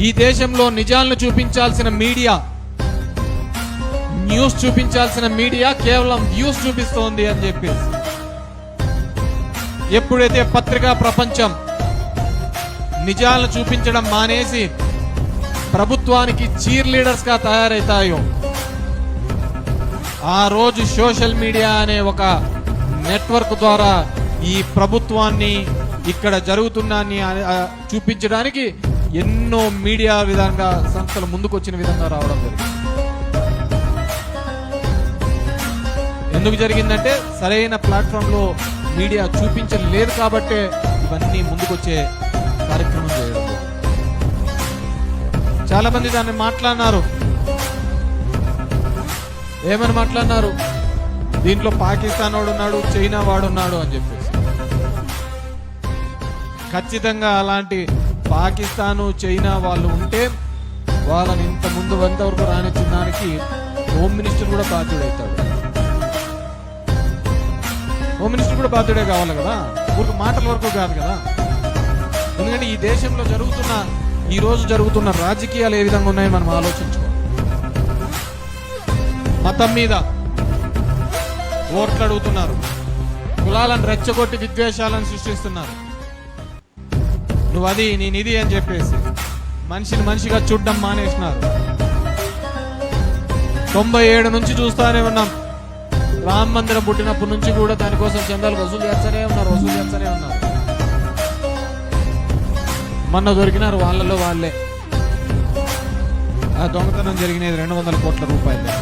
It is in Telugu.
ఈ దేశంలో నిజాలను చూపించాల్సిన మీడియా, న్యూస్ చూపించాల్సిన మీడియా కేవలం వ్యూస్ చూపిస్తోంది అని చెప్పేసి, ఎప్పుడైతే పత్రికా ప్రపంచం నిజాలను చూపించడం మానేసి ప్రభుత్వానికి చీర్ లీడర్స్ గా తయారవుతాయో ఆ రోజు సోషల్ మీడియా అనే ఒక నెట్వర్క్ ద్వారా ఈ ప్రభుత్వాన్ని ఇక్కడ జరుగుతున్నాన్ని చూపించడానికి ఎన్నో మీడియా విధంగా సంస్థలు ముందుకొచ్చిన విధంగా రావడం జరిగింది. ఎందుకు జరిగిందంటే సరైన ప్లాట్ఫామ్ లో మీడియా చూపించలేదు కాబట్టే ఇవన్నీ ముందుకొచ్చే కార్యక్రమం చేయడం. చాలా మంది దాన్ని మాట్లాడినారు. ఏమని మాట్లాడినారు? దీంట్లో పాకిస్తాన్ వాడున్నాడు, చైనా వాడున్నాడు అని చెప్పేసి. ఖచ్చితంగా అలాంటి పాకిస్తాను, చైనా వాళ్ళు ఉంటే వాళ్ళని ఇంత ముందు వరకు రానిచ్చిన దానికి హోమ్ మినిస్టర్ కూడా బాధ్యుడవుతాడు. హోమ్ మినిస్టర్ కూడా బాధ్యుడే కావాలి కదా, ఊరికి మాటల వరకు కాదు కదా. ఎందుకంటే ఈ దేశంలో ఈ రోజు జరుగుతున్న రాజకీయాలు ఏ విధంగా ఉన్నాయో మనం ఆలోచించుకోవాలి. మతం మీద ఓట్లు అడుగుతున్నారు, కులాలను రెచ్చగొట్టి విద్వేషాలను సృష్టిస్తున్నారు. నువ్వు అది నేను ఇది అని చెప్పేసి మనిషిని మనిషిగా చూడడం మానేసినారు. 97 నుంచి చూస్తానే ఉన్నాం. రామ మందిరం పుట్టినప్పటి నుంచి కూడా దానికోసం చందాలు వసూలు చేస్తూనే ఉన్నారు. మొన్న దొరికినారు వాళ్ళలో వాళ్ళే. ఆ దొంగతనం జరిగినది 200 కోట్ల రూపాయలు.